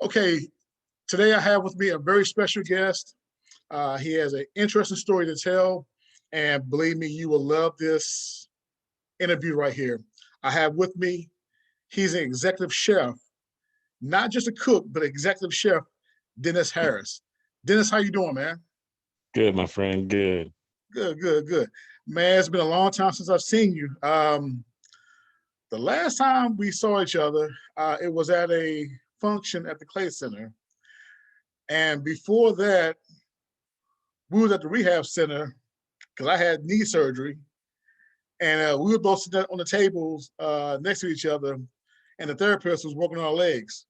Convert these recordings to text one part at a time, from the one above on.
Okay, today I have with me a very special guest. He has an interesting story to tell, and believe me, you will love this interview right here. I have with me, he's an executive chef, not just a cook, but executive chef, Dennis Harris. Dennis, how you doing, man? Good, my friend. Good. Good, good, good. Man, it's been a long time since I've seen you. The last time we saw each other, it was at a function at the Clay Center. And before that, we was at the rehab center because I had knee surgery, and we were both sitting on the tables next to each other, and the therapist was working on our legs.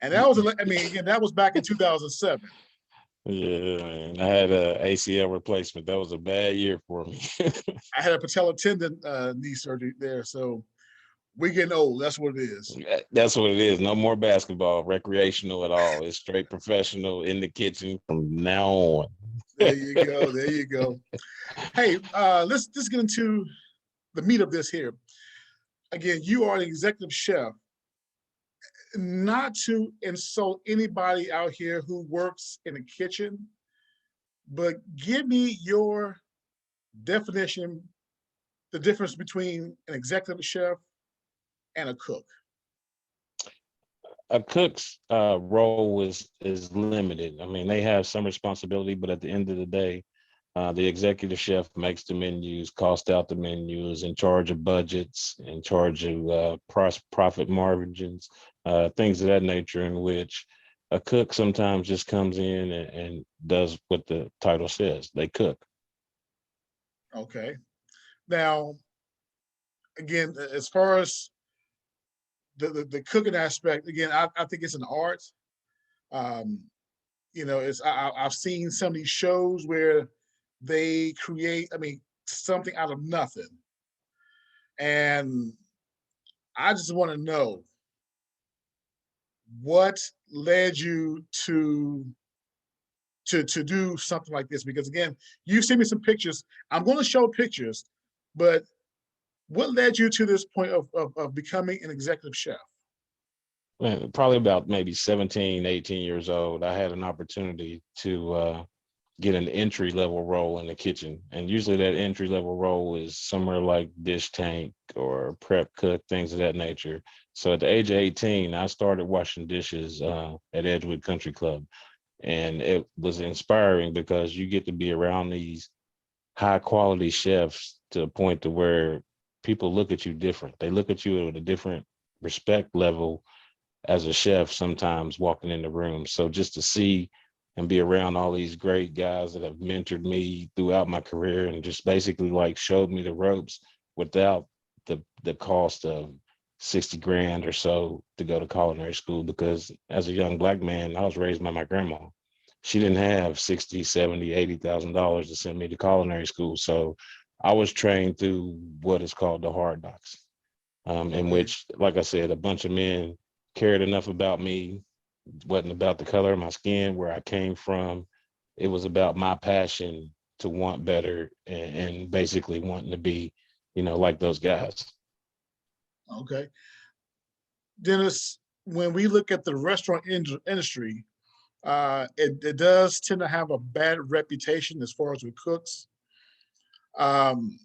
And that was, I mean, again, that was back in 2007. Yeah, man. I had a ACL replacement. That was a bad year for me. I had a patella tendon knee surgery there, so we getting old. That's what it is. That's what it is. No more basketball, recreational at all. It's straight professional in the kitchen from now on. There you go. There you go. Hey, let's get into the meat of this here. Again, you are an executive chef. Not to insult anybody out here who works in the kitchen, but give me your definition, the difference between an executive chef and a cook. A cook's role is limited. I mean, they have some responsibility, but at the end of the day, the executive chef makes the menus, cost out the menus, in charge of budgets, in charge of profit margins, things of that nature, in which a cook sometimes just comes in and does what the title says. They cook. Okay. Now, again, as far as the cooking aspect, again, I think it's an art. Um, I've seen some of these shows where they create, I mean, something out of nothing. And I just want to know what led you to do something like this, because again, you've seen me some pictures. I'm going to show pictures, but what led you to this point of becoming an executive chef? Man, probably about maybe 17, 18 years old, I had an opportunity to get an entry level role in the kitchen. And usually that entry level role is somewhere like dish tank or prep cook, things of that nature. So at the age of 18, I started washing dishes at Edgewood Country Club. And it was inspiring because you get to be around these high quality chefs to a point to where people look at you different. They look at you at a different respect level as a chef sometimes walking in the room. So just to see and be around all these great guys that have mentored me throughout my career and just basically like showed me the ropes without the cost of 60 grand or so to go to culinary school, because as a young Black man, I was raised by my grandma. She didn't have 60, 70, $80,000 to send me to culinary school. So I was trained through what is called the hard knocks, in which, like I said, a bunch of men cared enough about me. It wasn't about the color of my skin, where I came from. It was about my passion to want better and basically wanting to be, like those guys. Okay. Dennis, when we look at the restaurant industry, it does tend to have a bad reputation as far as with cooks. Um,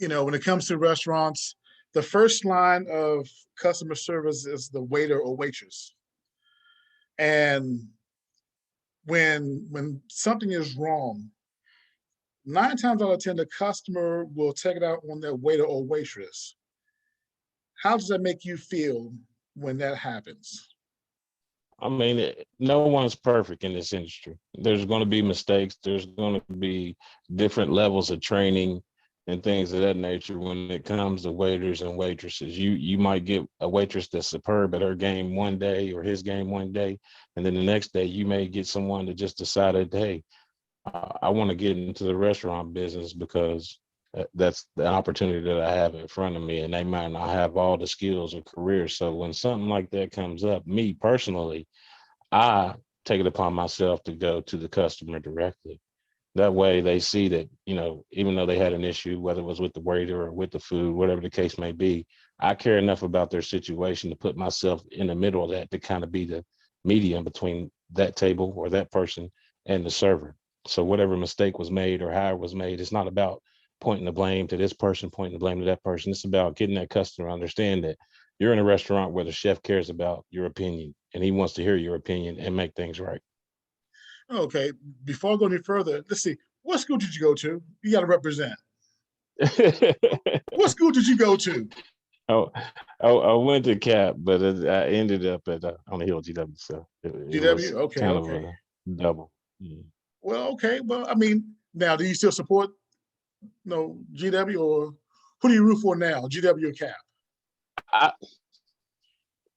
when it comes to restaurants, the first line of customer service is the waiter or waitress. And when something is wrong, 9 times out of 10, the customer will take it out on their waiter or waitress. How does that make you feel when that happens? I mean, no one's perfect in this industry. There's going to be mistakes. There's going to be different levels of training and things of that nature when it comes to waiters and waitresses. You might get a waitress that's superb at her game one day or his game one day, and then the next day you may get someone that just decided, hey, I want to get into the restaurant business because that's the opportunity that I have in front of me, and they might not have all the skills or career. So when something like that comes up, me personally, I take it upon myself to go to the customer directly. That way they see that, even though they had an issue, whether it was with the waiter or with the food, whatever the case may be, I care enough about their situation to put myself in the middle of that to kind of be the medium between that table or that person and the server. So whatever mistake was made or how it was made, it's not about pointing the blame to this person, pointing the blame to that person. It's about getting that customer to understand that you're in a restaurant where the chef cares about your opinion and he wants to hear your opinion and make things right. Okay, before I go any further, let's see. What school did you go to? You got to represent. What school did you go to? Oh, I went to CAP, but I ended up at on the Hill GW, so it GW. was Okay, kind of okay. a double. Yeah. Well, okay. Well, I mean, now do you still support no GW, or who do you root for now, GW or Cap? I,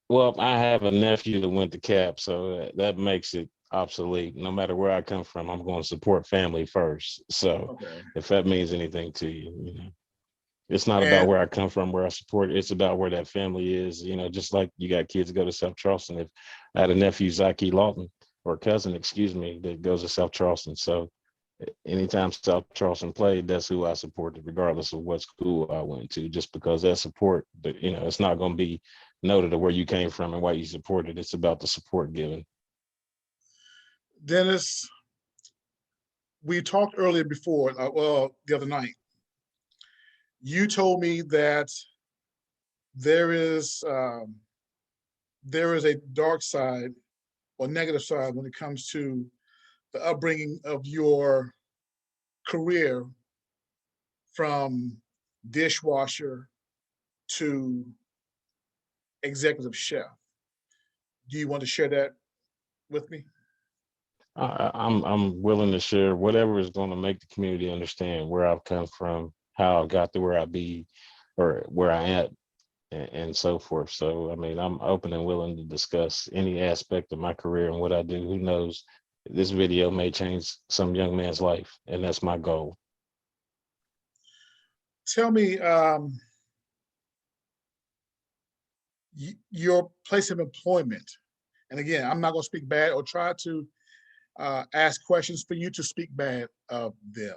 well, I have a nephew that went to CAP, so that makes it obsolete. No matter where I come from, I'm going to support family first. So Okay. if that means anything to you, it's not about And where I come from, where I support. It's about where that family is. Just like you got kids that go to South Charleston. If I had a nephew, Zaki Lawton, or cousin, excuse me, that goes to South Charleston. So anytime South Charleston played, that's who I supported, regardless of what school I went to, just because that support, it's not going to be noted of where you came from and why you supported. It's about the support given. Dennis, we talked earlier before, well, the other night. You told me that there is um, there is a dark side or negative side when it comes to the upbringing of your career, from dishwasher to executive chef. Do you want to share that with me? I'm willing to share whatever is going to make the community understand where I've come from, how I got to where I be, or where I am, and so forth. So, I mean, I'm open and willing to discuss any aspect of my career and what I do. Who knows? This video may change some young man's life, and that's my goal. Tell me your place of employment. And again, I'm not going to speak bad or try to ask questions for you to speak bad of them.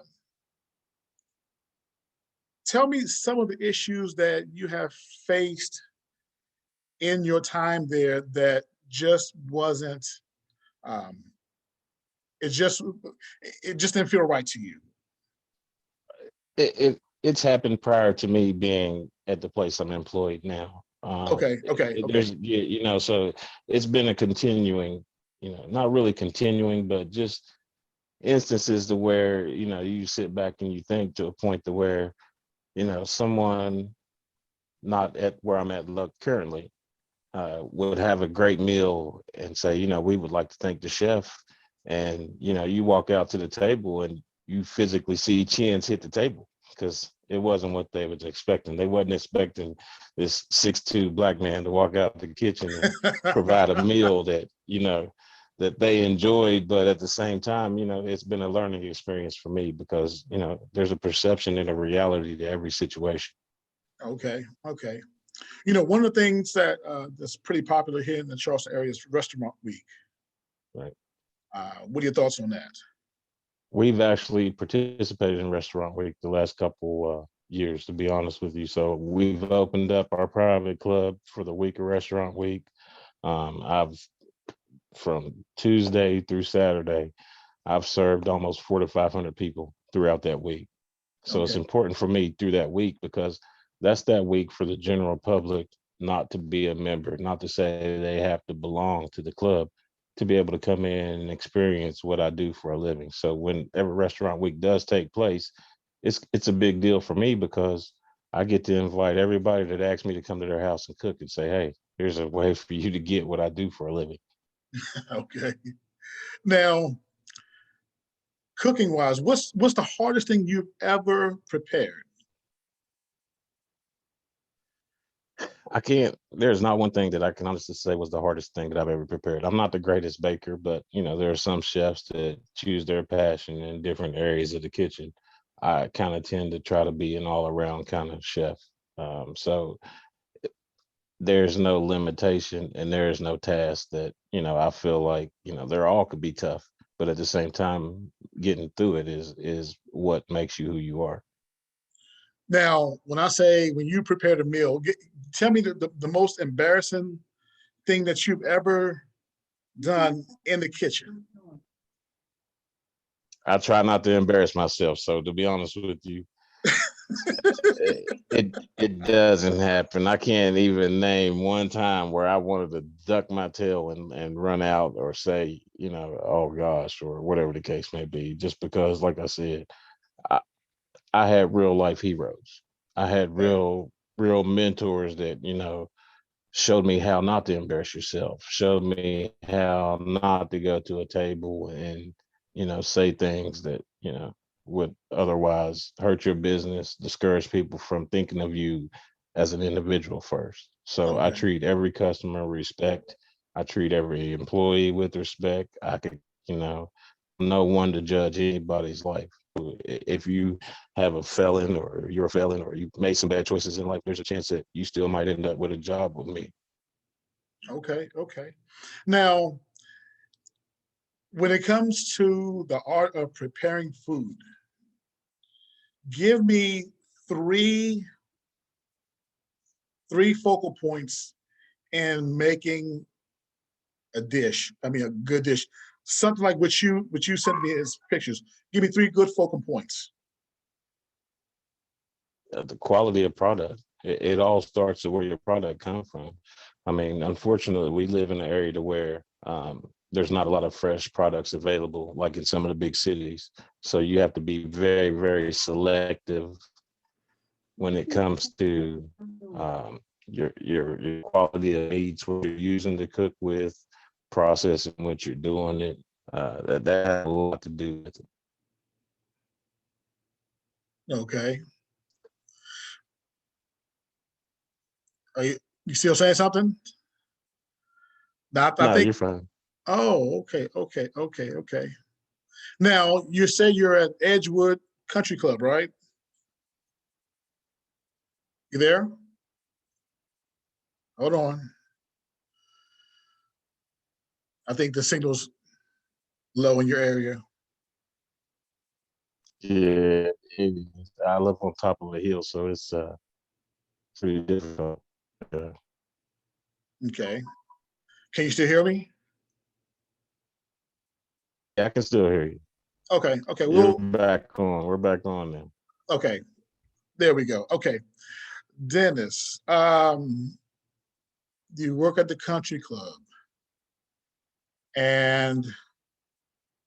Tell me some of the issues that you have faced in your time there that just wasn't, um, it just it just didn't feel right to you. It's happened prior to me being at the place I'm employed now. Okay, okay, okay. There's, so it's been a continuing, not really continuing, but just instances to where, you sit back and you think to a point to where, someone not at where I'm at currently would have a great meal and say, we would like to thank the chef. And, you walk out to the table and you physically see chins hit the table because it wasn't what they was expecting. They wasn't expecting this 6'2" Black man to walk out the kitchen and provide a meal that, that they enjoyed. But at the same time, it's been a learning experience for me because, there's a perception and a reality to every situation. Okay, okay. One of the things that's pretty popular here in the Charleston area is Restaurant Week. Right. What are your thoughts on that? We've actually participated in Restaurant Week the last couple years, to be honest with you. So we've opened up our private club for the week of Restaurant Week. I've from Tuesday through Saturday, I've served almost 400 to 500 people throughout that week. So it's Okay, important for me through that week because that's that week for the general public not to be a member, not to say they have to belong to the club, to be able to come in and experience what I do for a living. So whenever Restaurant Week does take place, it's a big deal for me because I get to invite everybody that asks me to come to their house and cook and say, hey, here's a way for you to get what I do for a living. okay. Now, cooking wise, what's the hardest thing you've ever prepared? I can't, there's not one thing that I can honestly say was the hardest thing that I've ever prepared. I'm not the greatest baker, but there are some chefs that choose their passion in different areas of the kitchen. I kind of tend to try to be an all around kind of chef. So there's no limitation and there is no task that, I feel like, they're all could be tough, but at the same time, getting through it is what makes you who you are. Now, when I say when you prepared a meal, tell me the most embarrassing thing that you've ever done in the kitchen. I try not to embarrass myself. So to be honest with you, it doesn't happen. I can't even name one time where I wanted to duck my tail and run out or say, oh gosh, or whatever the case may be, just because, like I said, I, I had real life heroes. I had Okay. real mentors that, showed me how not to embarrass yourself, showed me how not to go to a table and, say things that, would otherwise hurt your business, discourage people from thinking of you as an individual first. So I Okay. treat every customer with respect. I treat every employee with respect. I could, no one to judge anybody's life. If you have a felon or you're a felon or you made some bad choices in life, there's a chance that you still might end up with a job with me. Okay. Okay. Now, when it comes to the art of preparing food, give me three three focal points in making a dish. I mean, a good dish, something like what you sent me as pictures. Give me three good focal points. The quality of product. It all starts with where your product comes from. I mean, unfortunately, we live in an area to where there's not a lot of fresh products available, like in some of the big cities. So you have to be very, very selective when it comes to your quality of meats, what you're using to cook with, processing what you're doing it. That has a lot to do with it. Okay. Are you still saying something? Now, I No, think. you're fine. Oh, okay, okay, okay, okay. Now you say you're at Edgewood Country Club, right? You there? Hold on. I think the signal's low in your area. Yeah, it is. I live on top of a hill, so it's pretty difficult. Uh, Okay. Can you still hear me? yeah, I can still hear you. Okay. Okay. You're back on. We're back on now. Okay. There we go. Okay. Dennis, you work at the country club. And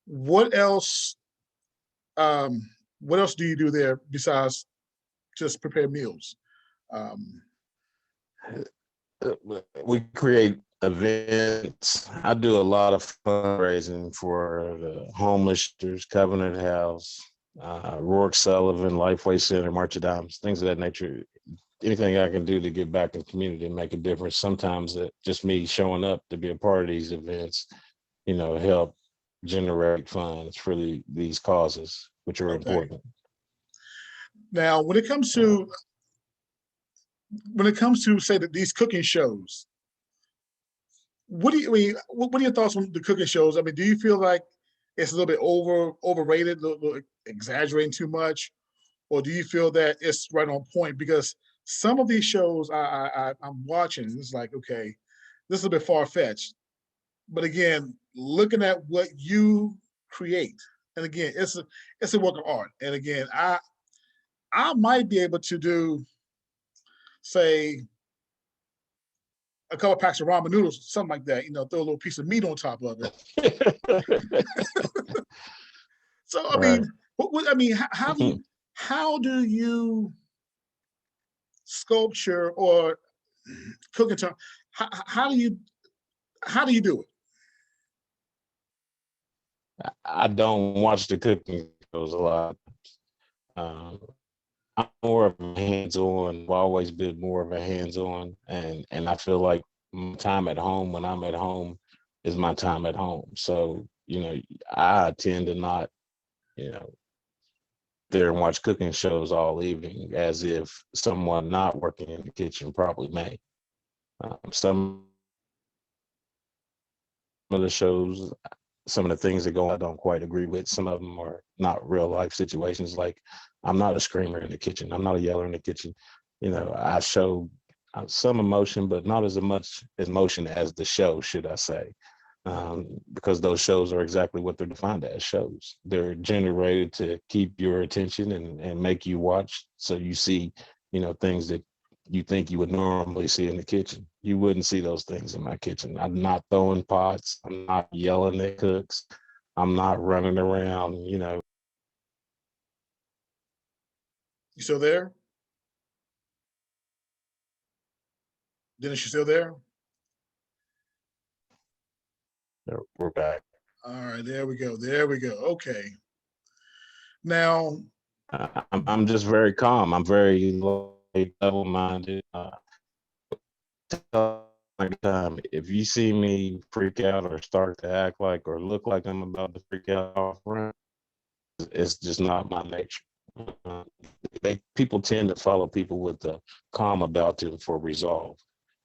what else um what else do you do there besides just prepare meals? Um, We create events. I do a lot of fundraising for the homeless shelters, Covenant House, Rourke Sullivan, Lifeway Center, March of Dimes, things of that nature. Anything I can do to get back in the community and make a difference. Sometimes just me showing up to be a part of these events, help generate funds for these causes, which are okay. important. Now, when it comes to say that these cooking shows, what do you I mean? What are your thoughts on the cooking shows? I mean, do you feel like it's a little bit overrated, little exaggerating too much, or do you feel that it's right on point? Because some of these shows I'm watching, it's like, okay, this is a bit far fetched. But again, looking at what you create, and again, it's a work of art. And again, I might be able to do, say, a couple packs of ramen noodles, something like that. Throw a little piece of meat on top of it. So I Right. mean, I mean, how do you sculpture or cook in term? How do you do it? I don't watch the cooking shows a lot. Um, I'm more of a hands-on. I've always been more of a hands-on, and I feel like my time at home when I'm at home is my time at home. So I tend to not you know there and watch cooking shows all evening as if someone not working in the kitchen probably may. Some of the shows some of the things that go on, I don't quite agree with. Some of them are not real life situations. Like, I'm not a screamer in the kitchen. I'm not a yeller in the kitchen. I show some emotion, but not as much emotion as the show, should I say. Because those shows are exactly what they're defined as, shows. They're generated to keep your attention and make you watch. So you see, things that you think you would normally see in the kitchen. You wouldn't see those things in my kitchen. I'm not throwing pots. I'm not yelling at cooks. I'm not running around. You still there? Dennis, you still there? We're back. All right, there we go. There we go. Okay. Now, I'm just very calm. I'm very level-minded. If you see me freak out or start to act like or look like I'm about to freak out off run, it's just not my nature. Uh, People tend to follow people with the calm about them for resolve.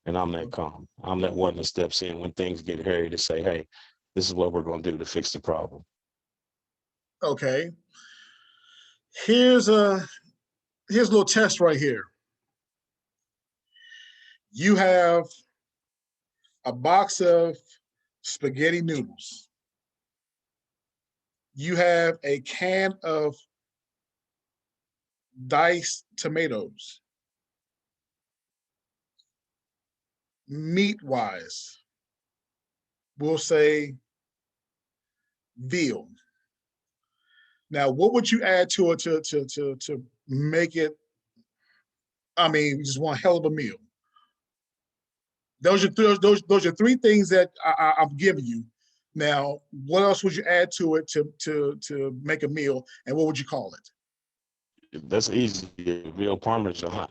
And I'm that calm. I'm that one that steps in when things get hairy to say, hey, this is what we're going to do to fix the problem. okay. Here's a little test right here. You have a box of spaghetti noodles. You have a can of diced tomatoes. Meat wise, we'll say veal. Now, what would you add to it to make it? I mean, just one hell of a meal. Those are three things that I'm giving you. Now, what else would you add to it to make a meal, and what would you call it? That's easy. Veal parmesan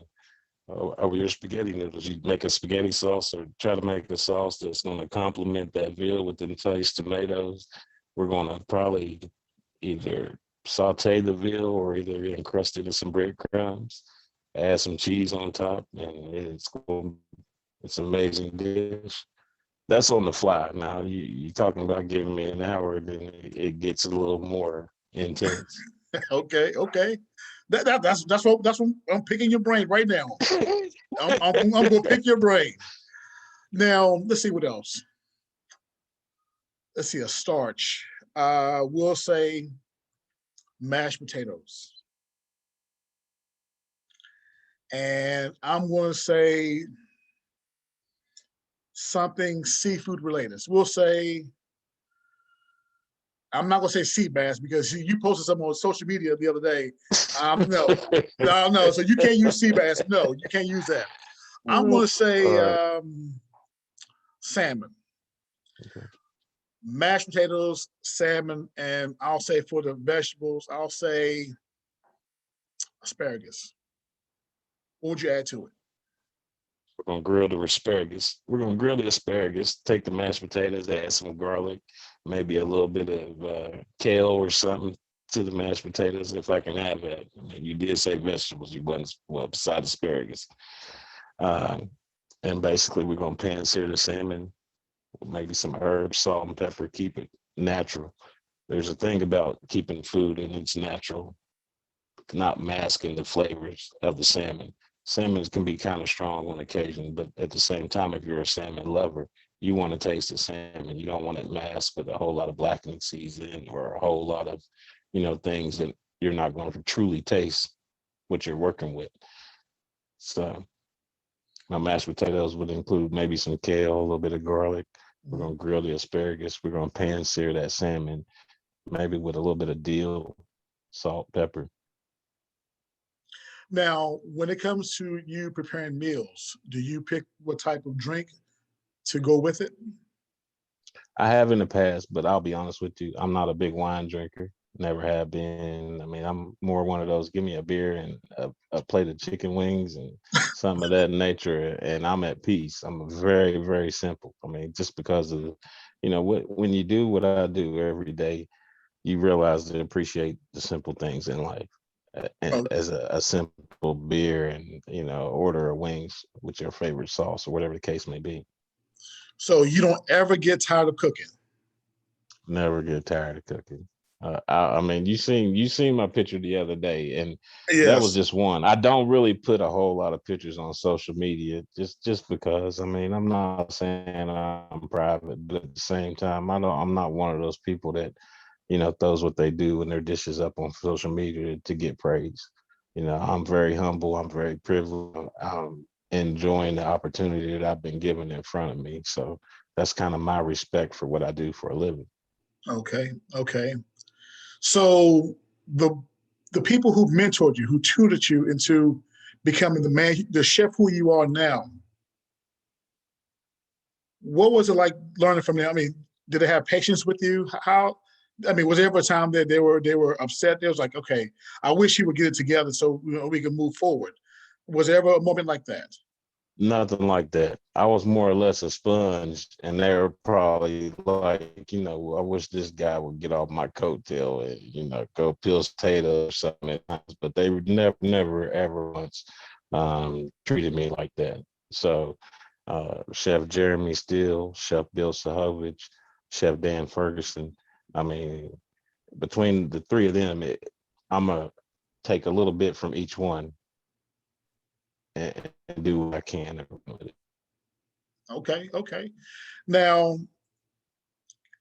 over your spaghetti noodles. You make a spaghetti sauce or try to make a sauce that's going to complement that veal with the diced tomatoes. We're going to probably either saute the veal or either encrust it in some breadcrumbs, add some cheese on top, and it's an amazing dish. That's on the fly. Now you're talking about giving me an hour, then it gets a little more intense. Okay. That's what I'm picking your brain right now. I'm going to pick your brain. Now, let's see what else. Let's see, a starch. We'll say mashed potatoes. And I'm going to say something seafood related. So we'll say, I'm not going to say sea bass because you posted something on social media the other day. No. So you can't use sea bass. No, you can't use that. I'm going to say salmon. Okay. Mashed potatoes, salmon, and I'll say for the vegetables, I'll say asparagus. What would you add to it? We're gonna grill the asparagus. We're gonna grill the asparagus. Take the mashed potatoes, add some garlic, maybe a little bit of kale or something to the mashed potatoes, if I can have that. I mean, you did say vegetables. You wasn't besides asparagus. And basically, we're gonna pan sear the salmon, maybe some herbs, salt, and pepper. Keep it natural. There's a thing about keeping food and it's natural, not masking the flavors of the salmon. Salmon can be kind of strong on occasion, but at the same time, if you're a salmon lover, you want to taste the salmon. You don't want it masked with a whole lot of blackening seasoning or a whole lot of, things that you're not going to truly taste what you're working with. So my mashed potatoes would include maybe some kale, a little bit of garlic. We're going to grill the asparagus. We're going to pan sear that salmon, maybe with a little bit of dill, salt, pepper. Now, when it comes to you preparing meals, do you pick what type of drink to go with it? I have in the past, but I'll be honest with you, I'm not a big wine drinker. Never have been. I mean, I'm more one of those. Give me a beer and a plate of chicken wings and some of that nature, and I'm at peace. I'm very, very simple. I mean, just because of, when you do what I do every day, you realize to appreciate the simple things in life. Oh, As a simple beer and order of wings with your favorite sauce or whatever the case may be. so you don't ever get tired of cooking? Never get tired of cooking. I mean, you seen my picture the other day, and that was Yes. just one. I don't really put a whole lot of pictures on social media, just because. I mean, I'm not saying I'm private, but at the same time, I'm not one of those people that throws what they do and their dishes up on social media to get praise. I'm very humble. I'm very privileged. I'm enjoying the opportunity that I've been given in front of me. So that's kind of my respect for what I do for a living. Okay. Okay. So the the people who mentored you, who tutored you into becoming the chef who you are now, what was it like learning from them? I mean, did they have patience with you? How? I mean, was there ever a time that they were upset? They was like, okay, I wish you would get it together so we can move forward. Was there ever a moment like that? Nothing like that. I was more or less a sponge, and they were probably like, I wish this guy would get off my coattail and, go peel potatoes or something at times. But they would never, ever once treated me like that. So, Chef Jeremy Steele, Chef Bill Sahovich, Chef Dan Ferguson. I mean, between the three of them, I'm gonna take a little bit from each one and do what I can with it. Okay, okay. Now,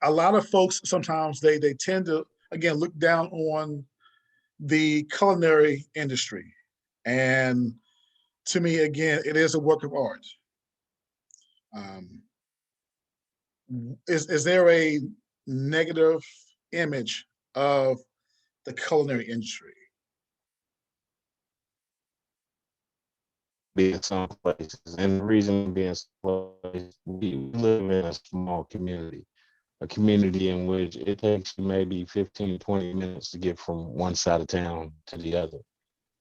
a lot of folks sometimes they tend to again look down on the culinary industry, and to me, again, it is a work of art. Um, is there a negative image of the culinary industry? Be in some places. And the reason being some places, we live in a small community, a community in which it takes maybe 15, 20 minutes to get from one side of town to the other.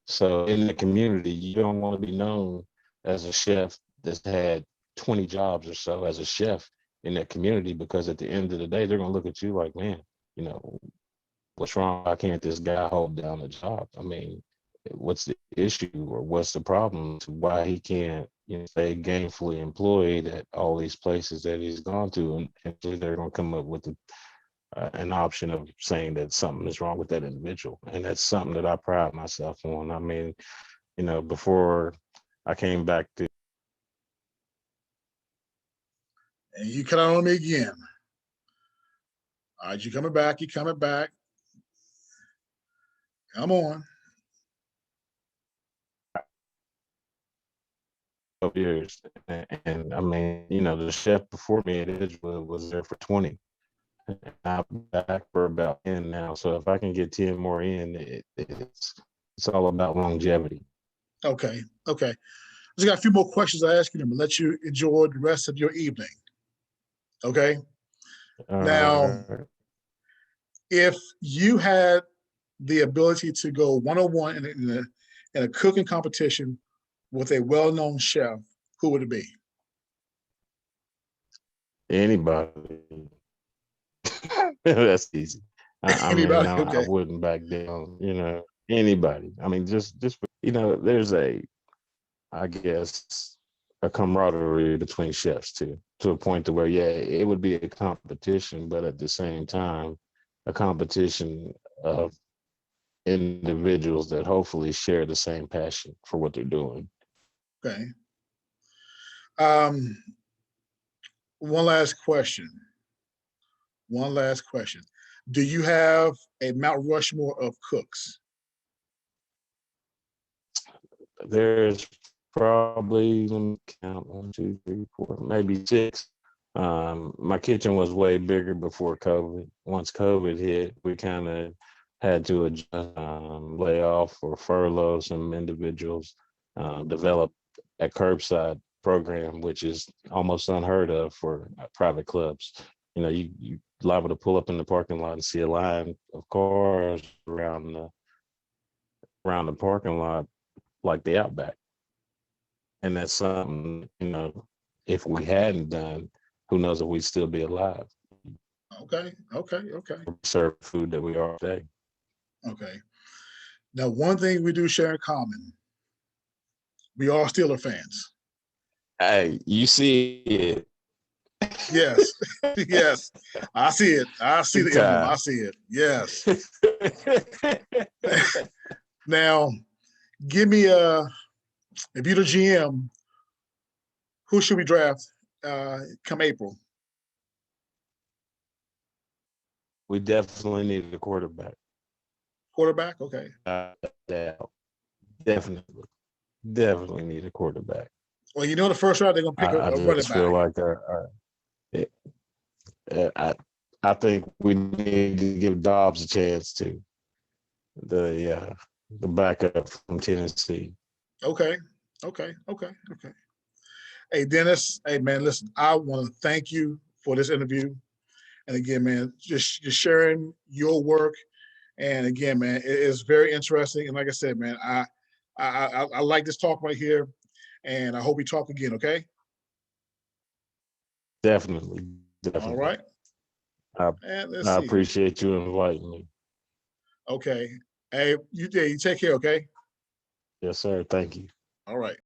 So in the community, you don't want to be known as a chef that's had 20 jobs or so as a chef in that community, because at the end of the day, they're going to look at you like, man, you know, what's wrong? Why can't this guy hold down a job? I mean, what's the issue or what's the problem to why he can't, stay gainfully employed at all these places that he's gone to? And they're going to come up with an option of saying that something is wrong with that individual. And that's something that I pride myself on. I mean, before I came back to And you cut out on me again. All right, you coming back? You coming back? Come on. years, and I mean, the chef before me at Edgewood was there for 20. And I'm back for about 10 now. So if I can get 10 more in, it's all about longevity. Okay, okay. Just got a few more questions I ask you, and let you enjoy the rest of your evening. Okay. Now, Uh, if you had the ability to go one on one in a cooking competition with a well known chef, who would it be? Anybody. That's easy. I mean, Anybody? I Okay. wouldn't back down, anybody. I mean, just, there's I guess, a camaraderie between chefs too, to a point to where, yeah, it would be a competition, but at the same time, a competition of individuals that hopefully share the same passion for what they're doing. Okay. Um, one last question. One last question. Do you have a Mount Rushmore of cooks? There's probably, let me count, 1, 2, 3, 4, maybe 6. My kitchen was way bigger before COVID. Once COVID hit, we kind of had to adjust, lay off or furlough some individuals, develop a curbside program, which is almost unheard of for private clubs. You liable to pull up in the parking lot and see a line of cars around the parking lot like the Outback. And that's something, if we hadn't done, who knows if we'd still be alive. Okay, okay, okay, Serve food that we are today. okay. Now, one thing we do share in common, we are Steeler fans. Hey, you see it. Yes, yes. I see it. I see Big the emblem. time. I see it. Yes. Now, give me if you're the GM, who should we draft come April? We definitely need a quarterback. Quarterback? Okay. Definitely need a quarterback. Well, you know the first round they're gonna pick I a running just feel back. like I think we need to give Dobbs a chance to the backup from Tennessee. Okay. Okay. Okay. Okay. Hey, Dennis. Hey, man, listen, I want to thank you for this interview. And again, man, just sharing your work. And again, man, it is very interesting. And like I said, man, I like this talk right here. And I hope we talk again, okay? Definitely. All right. And let's I see. appreciate you inviting me. Okay. Hey, you take care, okay? Yes, sir. Thank you. All right.